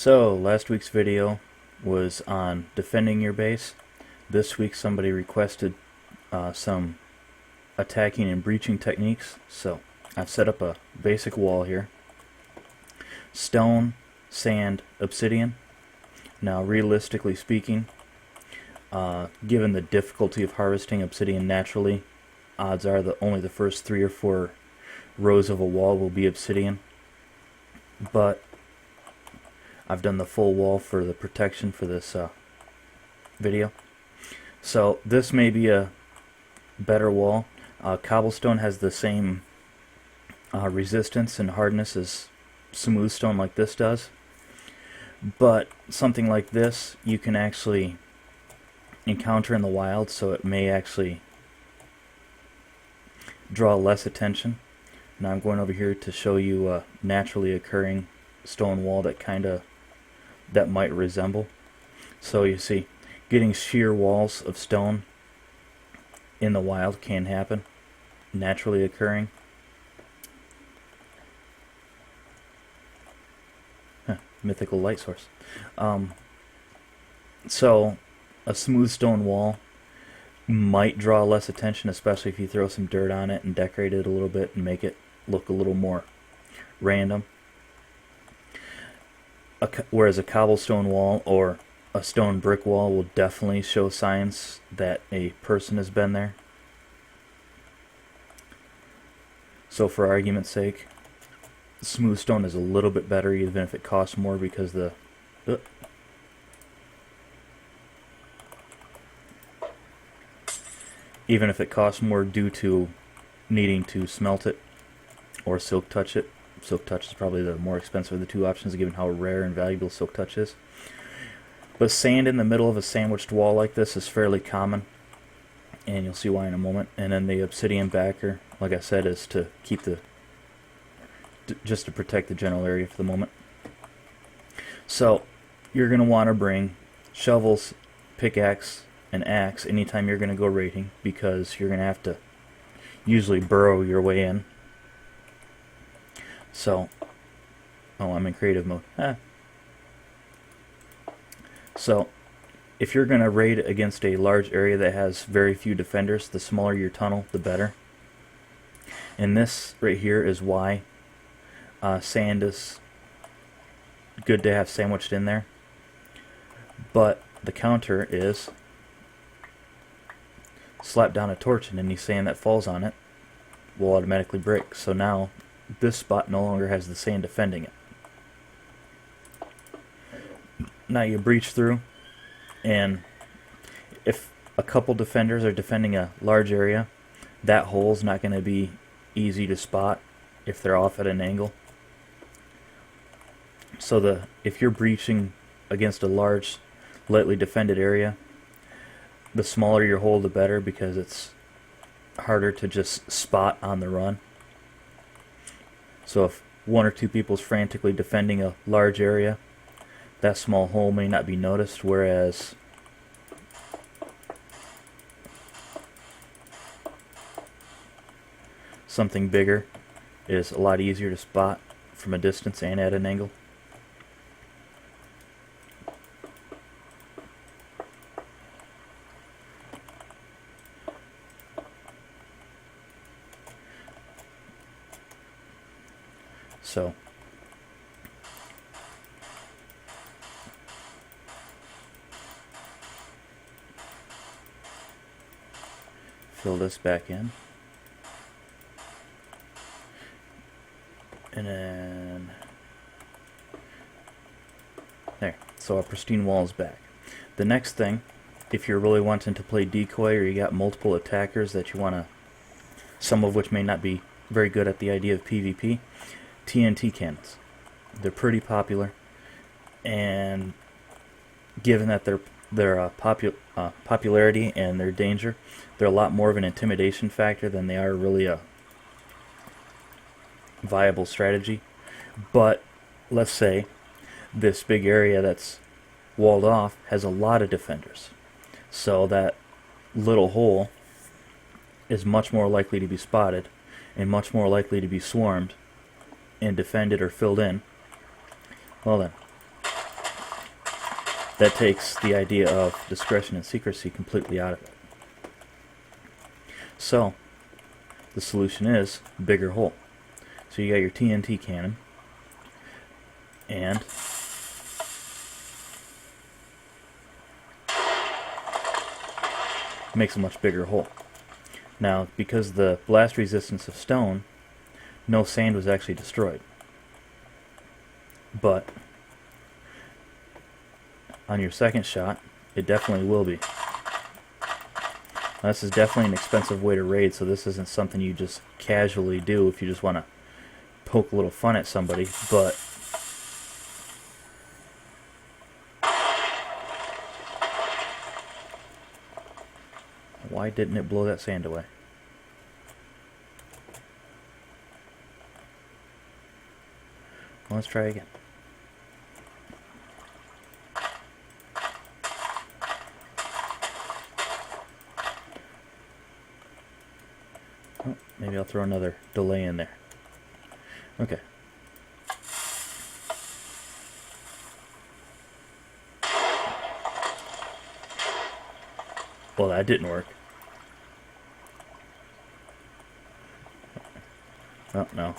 So, last week's video was on defending your base. This week somebody requested some attacking and breaching techniques. So, I've set up a basic wall here. Stone, sand, obsidian. Now, realistically speaking, given the difficulty of harvesting obsidian naturally, odds are that only the first 3 or 4 rows of a wall will be obsidian. But I've done the full wall for the protection for this video. So this may be a better wall. Cobblestone has the same resistance and hardness as smooth stone like this does. But something like this you can actually encounter in the wild, so it may actually draw less attention. Now I'm going over here to show you a naturally occurring stone wall that might resemble. So you see, getting sheer walls of stone in the wild can happen, naturally occurring. Mythical light source. So a smooth stone wall might draw less attention, especially if you throw some dirt on it and decorate it a little bit and make it look a little more random. Whereas a cobblestone wall or a stone brick wall will definitely show signs that a person has been there. So for argument's sake, smooth stone is a little bit better, even if it costs more, because even if it costs more due to needing to smelt it or silk touch it. Silk touch is probably the more expensive of the two options, given how rare and valuable silk touch is. But sand in the middle of a sandwiched wall like this is fairly common, and you'll see why in a moment. And then the obsidian backer, like I said, is to keep just to protect the general area for the moment. So you're going to want to bring shovels, pickaxe, and axe anytime you're going to go raiding, because you're going to have to usually burrow your way in. So, oh, I'm in creative mode. So, if you're going to raid against a large area that has very few defenders, the smaller your tunnel, the better. And this right here is why sand is good to have sandwiched in there. But the counter is slap down a torch and any sand that falls on it will automatically break. So now this spot no longer has the sand defending it. Now you breach through, and if a couple defenders are defending a large area, that hole's not going to be easy to spot if they're off at an angle. So if you're breaching against a large, lightly defended area, the smaller your hole the better, because it's harder to just spot on the run. So if 1 or 2 people's frantically defending a large area, that small hole may not be noticed, whereas something bigger is a lot easier to spot from a distance and at an angle. So fill this back in, and then there. So our pristine wall is back. The next thing, if you're really wanting to play decoy, or you got multiple attackers that you want to, some of which may not be very good at the idea of PvP, TNT cannons. They're pretty popular, and given that their popularity and their danger, they're a lot more of an intimidation factor than they are really a viable strategy. But let's say this big area that's walled off has a lot of defenders, so that little hole is much more likely to be spotted and much more likely to be swarmed and defended or filled in. Well then, that takes the idea of discretion and secrecy completely out of it. So, the solution is bigger hole. So you got your TNT cannon, and makes a much bigger hole. Now, because of the blast resistance of stone, no sand was actually destroyed. But on your second shot, it definitely will be. Now, this is definitely an expensive way to raid, so this isn't something you just casually do if you just want to poke a little fun at somebody, but why didn't it blow that sand away? Well, let's try again. Oh, maybe I'll throw another delay in there. Okay. Well, that didn't work. Oh, no.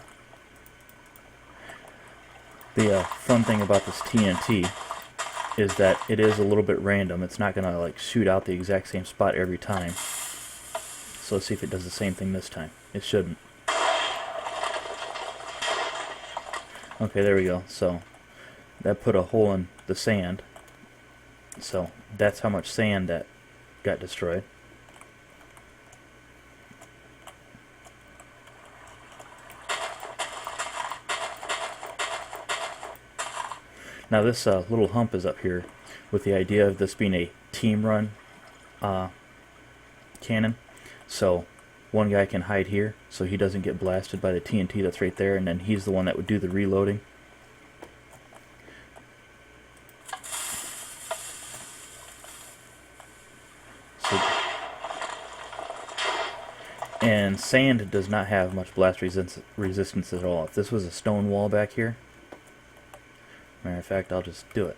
The fun thing about this TNT is that it is a little bit random. It's not going to like shoot out the exact same spot every time. So let's see if it does the same thing this time. It shouldn't. Okay, there we go. So that put a hole in the sand. So that's how much sand that got destroyed. Now this little hump is up here with the idea of this being a team run cannon. So one guy can hide here so he doesn't get blasted by the TNT that's right there, and then he's the one that would do the reloading. So, and sand does not have much blast resistance at all. If this was a stone wall back here, matter of fact, I'll just do it.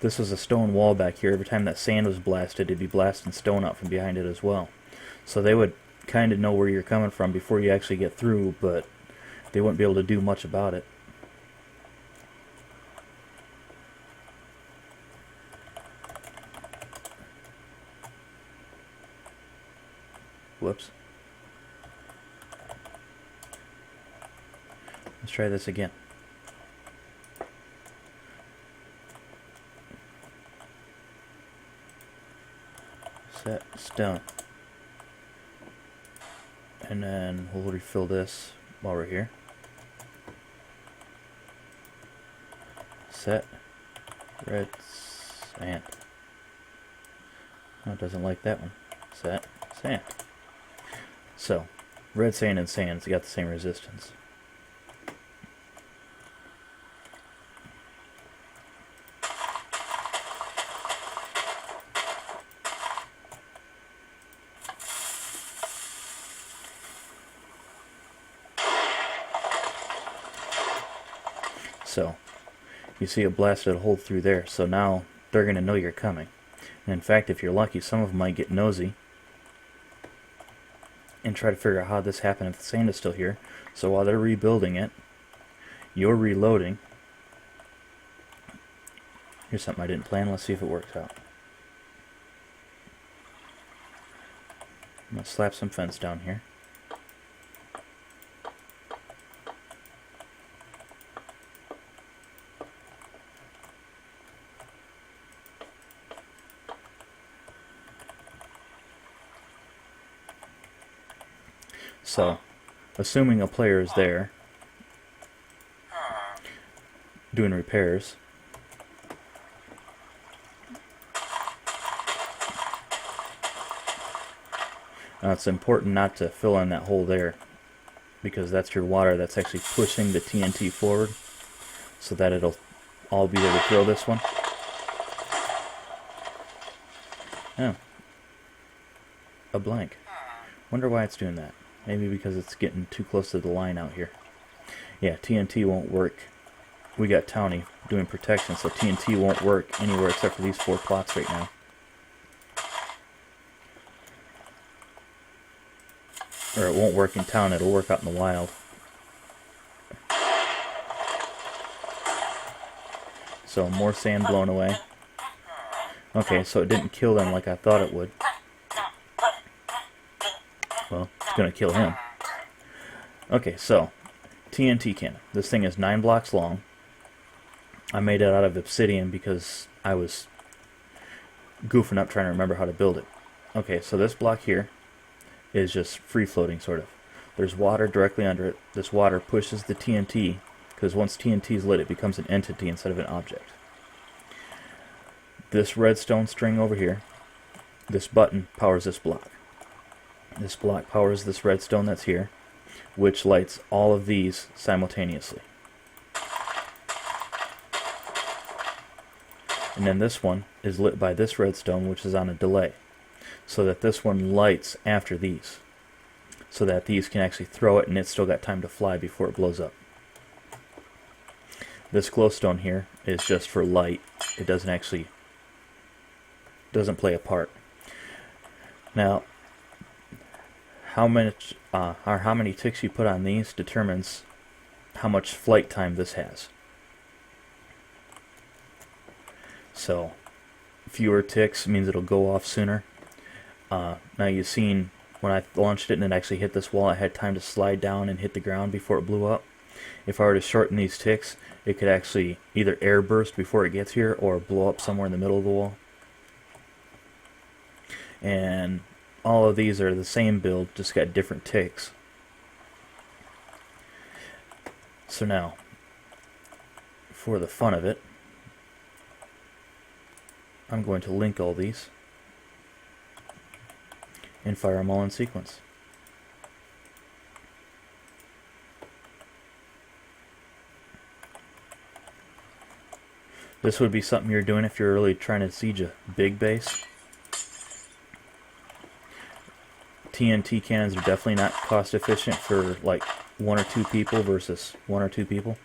This was a stone wall back here. Every time that sand was blasted, it'd be blasting stone out from behind it as well. So they would kind of know where you're coming from before you actually get through, but they wouldn't be able to do much about it. Whoops. Let's try this again. Set stone. And then we'll refill this while we're here. Set red sand. Oh, it doesn't like that one. Set sand. So, red sand and sand's got the same resistance. So, you see it blasted a hole through there, so now they're going to know you're coming. And in fact, if you're lucky, some of them might get nosy and try to figure out how this happened if the sand is still here. So while they're rebuilding it, you're reloading. Here's something I didn't plan. Let's see if it works out. I'm going to slap some fence down here. So, assuming a player is there doing repairs, it's important not to fill in that hole there, because that's your water that's actually pushing the TNT forward so that it'll all be there to throw this one. Oh, a blank. Wonder why it's doing that. Maybe because it's getting too close to the line out here. Yeah, TNT won't work we got Townie doing protection, so TNT won't work anywhere except for these 4 plots right now. Or it won't work in town, it'll work out in the wild. So more sand blown away. Okay, so it didn't kill them like I thought it would. Well, it's gonna kill him. Okay, so TNT cannon. This thing is 9 blocks long. I made it out of obsidian because I was goofing up trying to remember how to build it. Okay, so this block here is just free floating, sort of. There's water directly under it. This water pushes the TNT, because once TNT is lit, it becomes an entity instead of an object. This redstone string over here, this button powers this block. This block powers this redstone that's here, which lights all of these simultaneously. And then this one is lit by this redstone, which is on a delay, so that this one lights after these, so that these can actually throw it and it's still got time to fly before it blows up. This glowstone here is just for light. It doesn't play a part. Now, how many ticks you put on these determines how much flight time this has. So, fewer ticks means it'll go off sooner. Now you've seen when I launched it and it actually hit this wall, it had time to slide down and hit the ground before it blew up. If I were to shorten these ticks, it could actually either air burst before it gets here or blow up somewhere in the middle of the wall. And all of these are the same build, just got different ticks. So now, for the fun of it, I'm going to link all these and fire them all in sequence. This would be something you're doing if you're really trying to siege a big base. TNT cannons are definitely not cost efficient for like 1 or 2 people versus 1 or 2 people.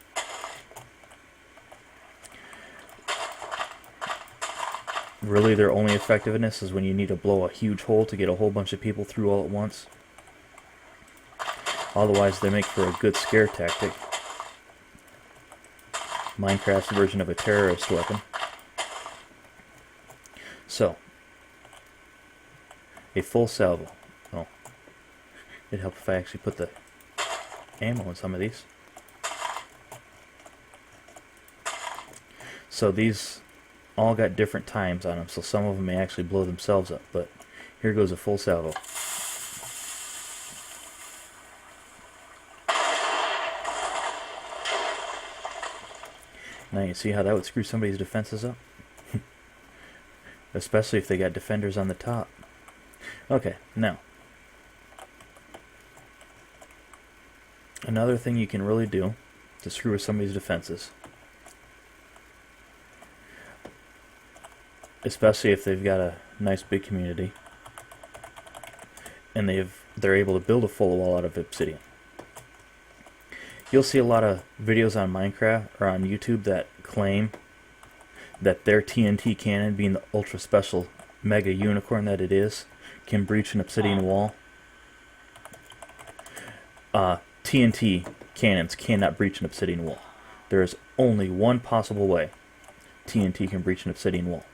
Really, their only effectiveness is when you need to blow a huge hole to get a whole bunch of people through all at once. Otherwise, they make for a good scare tactic. Minecraft's version of a terrorist weapon. So, a full salvo. Oh, it'd help if I actually put the ammo in some of these. So these all got different times on them, so some of them may actually blow themselves up, but here goes a full salvo. Now you see how that would screw somebody's defenses up? Especially if they got defenders on the top. Okay, now, another thing you can really do to screw with somebody's defenses, especially if they've got a nice big community and they're able to build a full wall out of obsidian. You'll see a lot of videos on Minecraft or on YouTube that claim that their TNT cannon, being the ultra special mega unicorn that it is, can breach an obsidian wall. TNT cannons cannot breach an obsidian wall. There is only one possible way TNT can breach an obsidian wall.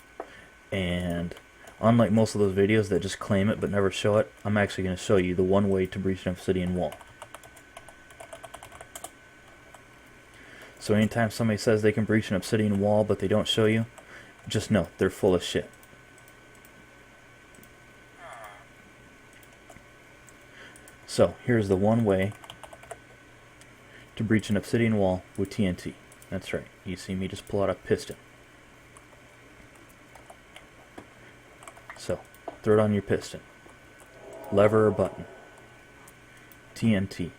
And unlike most of those videos that just claim it but never show it, I'm actually going to show you the one way to breach an obsidian wall. So anytime somebody says they can breach an obsidian wall but they don't show you, just know they're full of shit. So here's the one way to breach an obsidian wall with TNT. That's right, you see me just pull out a piston. So, throw it on your piston. Lever or button. TNT.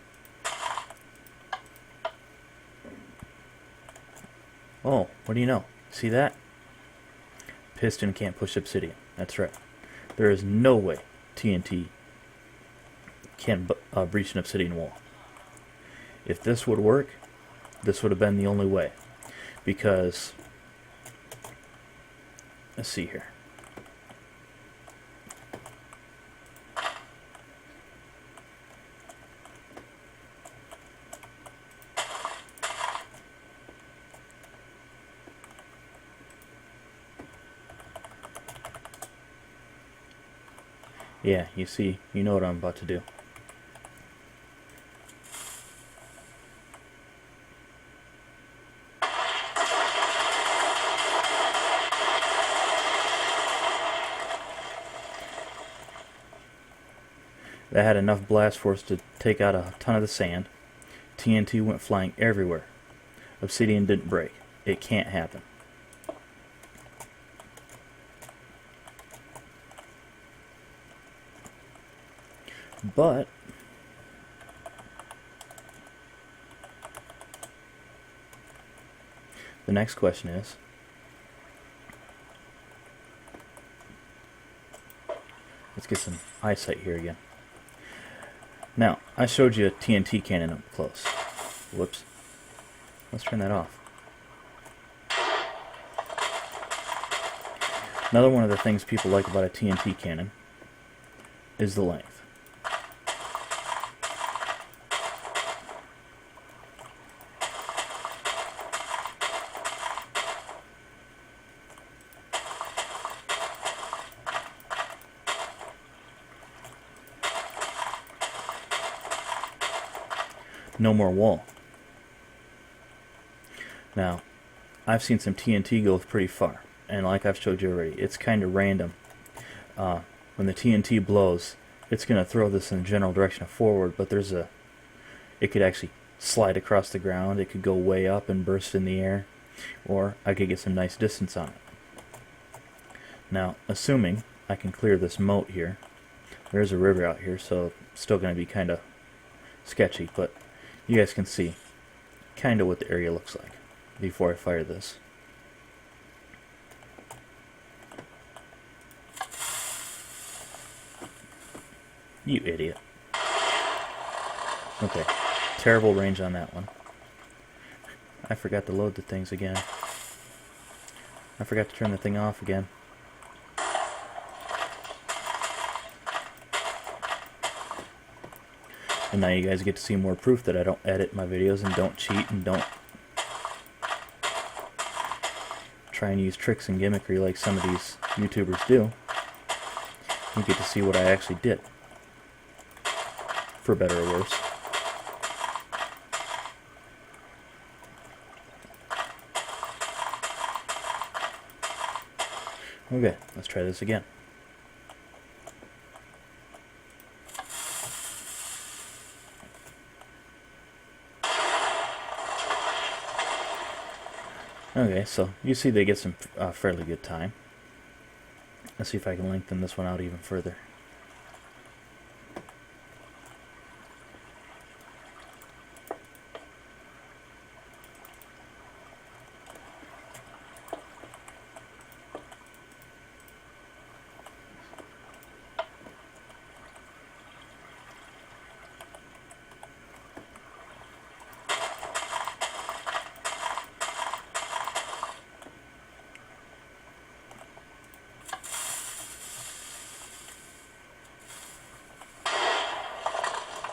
Oh, what do you know? See that? Piston can't push obsidian. That's right. There is no way TNT can breach an obsidian wall. If this would work, this would have been the only way. because, let's see here. Yeah, you see, you know what I'm about to do. That had enough blast force to take out a ton of the sand. TNT went flying everywhere. Obsidian didn't break. It can't happen. But the next question is, let's get some eyesight here again. Now, I showed you a TNT cannon up close. Whoops. Let's turn that off. Another one of the things people like about a TNT cannon is the length. No more wall. Now, I've seen some TNT go pretty far, and like I've showed you already, it's kind of random. When the TNT blows, it's going to throw this in the general direction of forward, but it could actually slide across the ground, it could go way up and burst in the air, or I could get some nice distance on it. Now, assuming I can clear this moat here, there's a river out here, so it's still going to be kind of sketchy, but you guys can see kind of what the area looks like before I fire this. You idiot. Okay, terrible range on that one. I forgot to load the things again. I forgot to turn the thing off again. And now you guys get to see more proof that I don't edit my videos and don't cheat and don't try and use tricks and gimmickry like some of these YouTubers do. You get to see what I actually did. For better or worse. Okay, let's try this again. Okay, so you see they get some fairly good time. Let's see if I can lengthen this one out even further.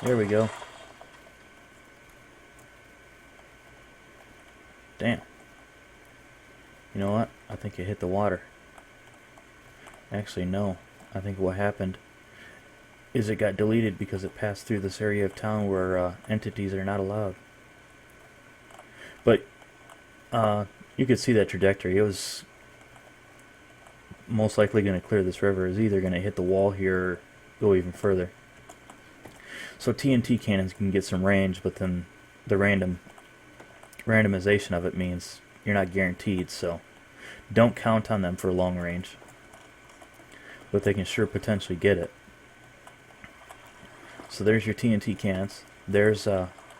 There we go. Damn. You know what? I think it hit the water. Actually, no. I think what happened is it got deleted because it passed through this area of town where entities are not allowed. But you could see that trajectory. It was most likely going to clear this river. It's either going to hit the wall here or go even further. So TNT cannons can get some range, but then the randomization of it means you're not guaranteed, so don't count on them for long range. But they can sure potentially get it. So there's your TNT cannons. There's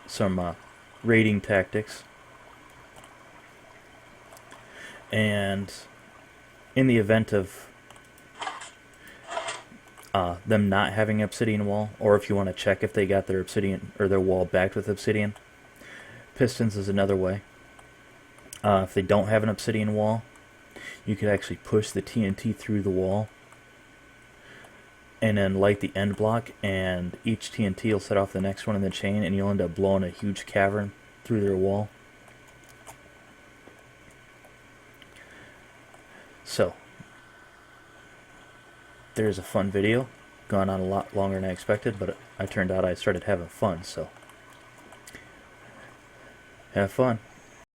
some raiding tactics. And in the event of them not having obsidian wall, or if you want to check if they got their obsidian or their wall backed with obsidian, pistons is another way. If they don't have an obsidian wall, you could actually push the TNT through the wall and then light the end block, and each TNT will set off the next one in the chain, and you'll end up blowing a huge cavern through their wall. So, there's a fun video. Gone on a lot longer than I expected, but it turned out I started having fun, so have fun.